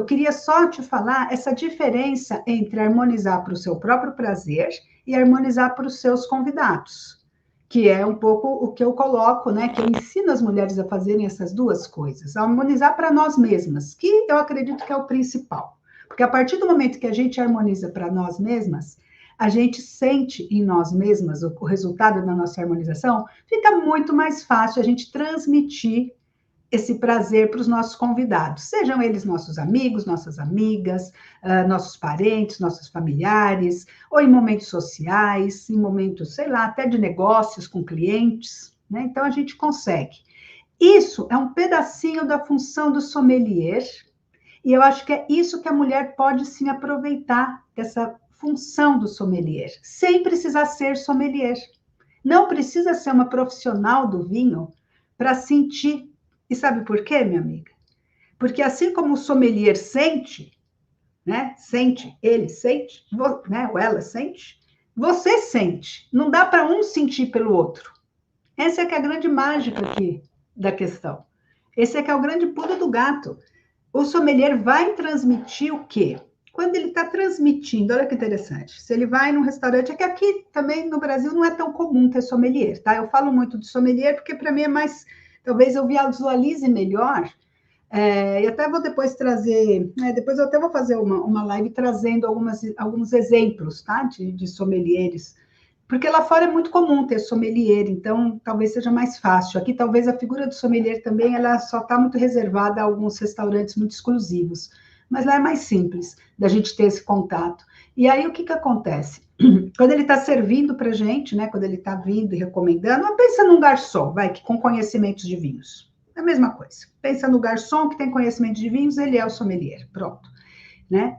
queria só te falar essa diferença entre harmonizar para o seu próprio prazer e harmonizar para os seus convidados, que é um pouco o que eu coloco, né? Que eu ensino as mulheres a fazerem essas duas coisas. Harmonizar para nós mesmas, que eu acredito que é o principal. Porque a partir do momento que a gente harmoniza para nós mesmas, a gente sente em nós mesmas o resultado da nossa harmonização, fica muito mais fácil a gente transmitir esse prazer para os nossos convidados, sejam eles nossos amigos, nossas amigas, nossos parentes, nossos familiares, ou em momentos sociais, em momentos, sei lá, até de negócios com clientes, né? Então a gente consegue. Isso é um pedacinho da função do sommelier, e eu acho que é isso que a mulher pode sim aproveitar dessa função do sommelier, sem precisar ser sommelier. Não precisa ser uma profissional do vinho para sentir. E sabe por quê, minha amiga? Porque assim como o sommelier sente, né? Sente, ele sente, né? Ou ela sente, você sente. Não dá para um sentir pelo outro. Essa é que é a grande mágica aqui da questão. Esse é que é o grande pulo do gato. O sommelier vai transmitir o quê? Quando ele está transmitindo, olha que interessante, se ele vai num restaurante, é que aqui também no Brasil não é tão comum ter sommelier, tá? Eu falo muito de sommelier porque para mim é mais, talvez eu visualize melhor, e até vou depois trazer, depois eu até vou fazer uma live trazendo alguns exemplos, tá? De sommeliers, porque lá fora é muito comum ter sommelier, então talvez seja mais fácil. Aqui talvez a figura do sommelier também, ela só está muito reservada a alguns restaurantes muito exclusivos, mas lá é mais simples da gente ter esse contato. E aí o que acontece? Quando ele está servindo para a gente, né? Quando ele está vindo e recomendando, não pensa num garçom, vai, que com conhecimentos de vinhos. É a mesma coisa. Pensa no garçom que tem conhecimento de vinhos, ele é o sommelier, pronto, né?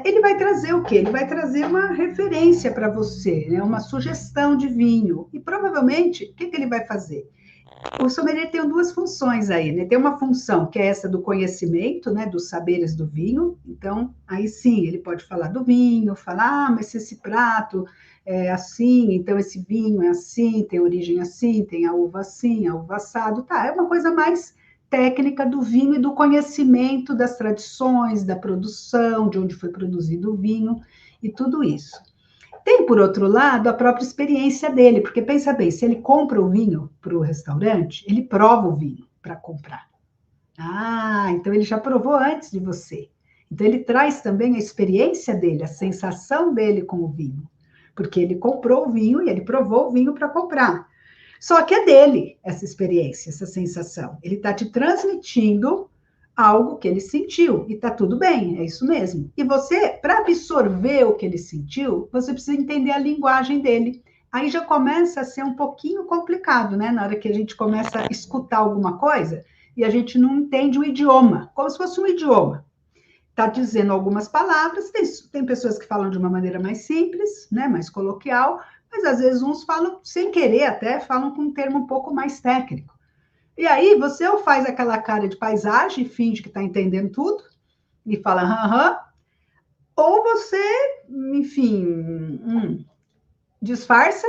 Ele vai trazer o quê? Ele vai trazer uma referência para você, né? Uma sugestão de vinho. E provavelmente, o que ele vai fazer? O sommelier tem duas funções aí, né? Tem uma função que é essa do conhecimento, né? Dos saberes do vinho. Então, aí sim, ele pode falar do vinho, falar, mas esse prato é assim, então esse vinho é assim, tem origem assim, tem a uva assim, a uva assado, tá? É uma coisa mais técnica do vinho e do conhecimento das tradições, da produção, de onde foi produzido o vinho e tudo isso. Tem, por outro lado, a própria experiência dele, porque pensa bem, se ele compra o vinho para o restaurante, ele prova o vinho para comprar. Ah, então ele já provou antes de você. Então ele traz também a experiência dele, a sensação dele com o vinho, porque ele comprou o vinho e ele provou o vinho para comprar. Só que é dele essa experiência, essa sensação. Ele está te transmitindo algo que ele sentiu, e está tudo bem, é isso mesmo. E você, para absorver o que ele sentiu, você precisa entender a linguagem dele. Aí já começa a ser um pouquinho complicado, né? Na hora que a gente começa a escutar alguma coisa e a gente não entende o idioma, como se fosse um idioma. Está dizendo algumas palavras, tem pessoas que falam de uma maneira mais simples, né? Mais coloquial, mas às vezes uns falam, sem querer até, falam com um termo um pouco mais técnico. E aí você ou faz aquela cara de paisagem, finge que está entendendo tudo, e fala aham, ou você, enfim, disfarça,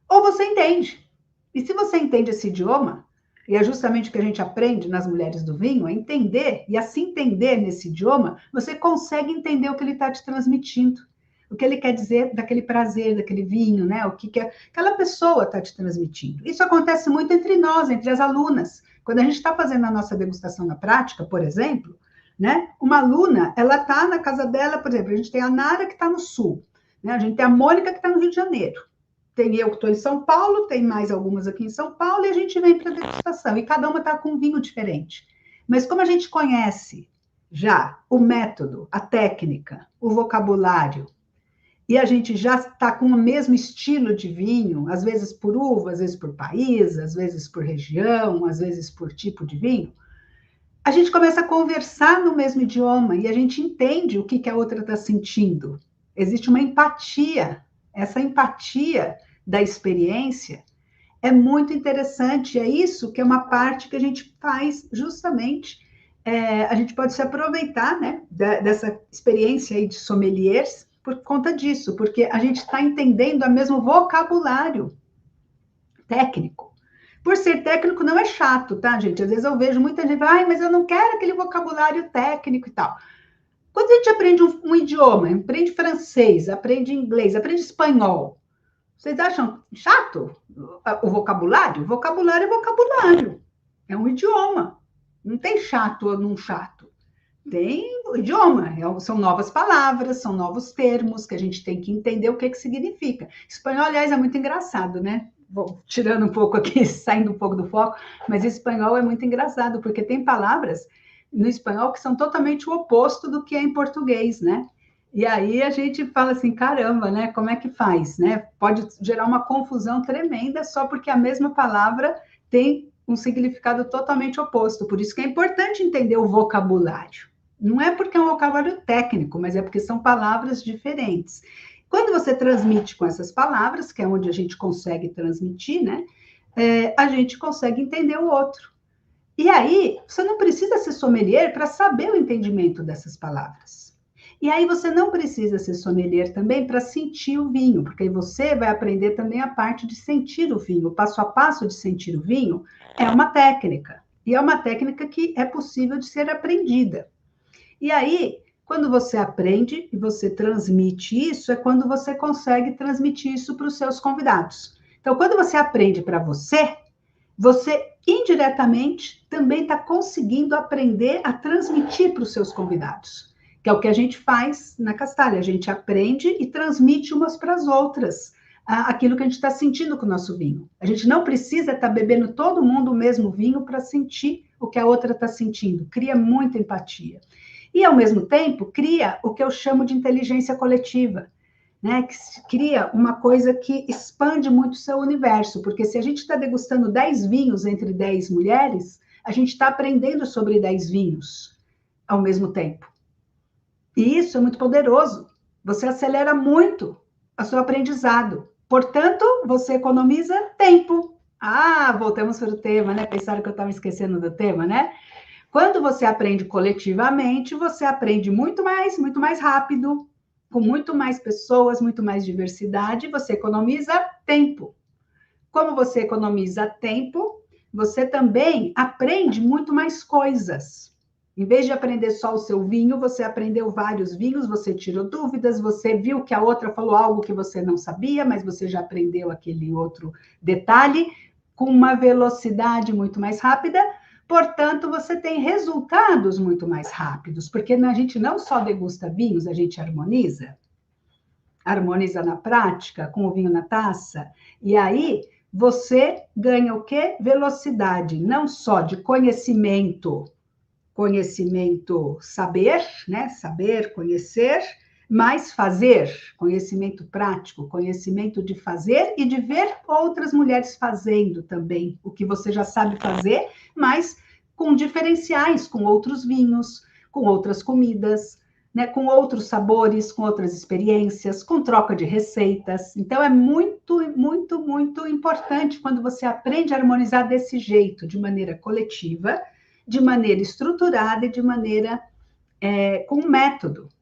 ou você entende. E se você entende esse idioma, e é justamente o que a gente aprende nas mulheres do vinho, é entender, e assim entender nesse idioma, você consegue entender o que ele está te transmitindo. O que ele quer dizer daquele prazer, daquele vinho, né? O que aquela pessoa está te transmitindo. Isso acontece muito entre nós, entre as alunas. Quando a gente está fazendo a nossa degustação na prática, por exemplo, né? Uma aluna, ela está na casa dela, por exemplo, a gente tem a Nara que está no Sul, né? A gente tem a Mônica que está no Rio de Janeiro. Tem eu que estou em São Paulo, tem mais algumas aqui em São Paulo, e a gente vem para a degustação. E cada uma está com um vinho diferente. Mas como a gente conhece já o método, a técnica, o vocabulário, e a gente já está com o mesmo estilo de vinho, às vezes por uva, às vezes por país, às vezes por região, às vezes por tipo de vinho, a gente começa a conversar no mesmo idioma e a gente entende o que a outra está sentindo. Existe uma empatia. Essa empatia da experiência é muito interessante. É isso que é uma parte que a gente faz justamente. A gente pode se aproveitar, né, dessa experiência aí de sommeliers por conta disso, porque a gente está entendendo o mesmo vocabulário técnico. Por ser técnico não é chato, tá, gente? Às vezes eu vejo muita gente, mas eu não quero aquele vocabulário técnico e tal. Quando a gente aprende um idioma, aprende francês, aprende inglês, aprende espanhol, vocês acham chato o vocabulário? Vocabulário é vocabulário. É um idioma. Não tem chato ou não chato. Tem o idioma. São novas palavras, são novos termos que a gente tem que entender o que significa. Espanhol, aliás, é muito engraçado, né? Vou tirando um pouco aqui, saindo um pouco do foco, mas espanhol é muito engraçado, porque tem palavras no espanhol que são totalmente o oposto do que é em português, né? E aí a gente fala assim, caramba, né? Como é que faz, né? Pode gerar uma confusão tremenda só porque a mesma palavra tem um significado totalmente oposto. Por isso que é importante entender o vocabulário. Não é porque é um vocabulário técnico, mas é porque são palavras diferentes. Quando você transmite com essas palavras, que é onde a gente consegue transmitir, né? A gente consegue entender o outro. E aí, você não precisa ser sommelier para saber o entendimento dessas palavras. E aí, você não precisa ser sommelier também para sentir o vinho, porque aí você vai aprender também a parte de sentir o vinho. O passo a passo de sentir o vinho é uma técnica. E é uma técnica que é possível de ser aprendida. E aí, quando você aprende e você transmite isso, é quando você consegue transmitir isso para os seus convidados. Então, quando você aprende para você indiretamente também está conseguindo aprender a transmitir para os seus convidados, que é o que a gente faz na Castalha. A gente aprende e transmite umas para as outras aquilo que a gente está sentindo com o nosso vinho. A gente não precisa estar bebendo todo mundo o mesmo vinho para sentir o que a outra está sentindo. Cria muita empatia. E, ao mesmo tempo, cria o que eu chamo de inteligência coletiva, né, que cria uma coisa que expande muito o seu universo, porque se a gente está degustando 10 vinhos entre 10 mulheres, a gente está aprendendo sobre 10 vinhos ao mesmo tempo. E isso é muito poderoso. Você acelera muito o seu aprendizado. Portanto, você economiza tempo. Ah, voltamos para o tema, né? Pensaram que eu estava esquecendo do tema, né? Quando você aprende coletivamente, você aprende muito mais rápido, com muito mais pessoas, muito mais diversidade, você economiza tempo. Como você economiza tempo, você também aprende muito mais coisas. Em vez de aprender só o seu vinho, você aprendeu vários vinhos, você tirou dúvidas, você viu que a outra falou algo que você não sabia, mas você já aprendeu aquele outro detalhe com uma velocidade muito mais rápida. Portanto, você tem resultados muito mais rápidos, porque a gente não só degusta vinhos, a gente harmoniza. Harmoniza na prática, com o vinho na taça. E aí, você ganha o quê? Velocidade, não só de conhecimento, saber, né? Saber, conhecer, mas fazer, conhecimento prático, conhecimento de fazer e de ver outras mulheres fazendo também o que você já sabe fazer, mas com diferenciais, com outros vinhos, com outras comidas, né, com outros sabores, com outras experiências, com troca de receitas. Então, é muito, muito, muito importante quando você aprende a harmonizar desse jeito, de maneira coletiva, de maneira estruturada e de maneira com método.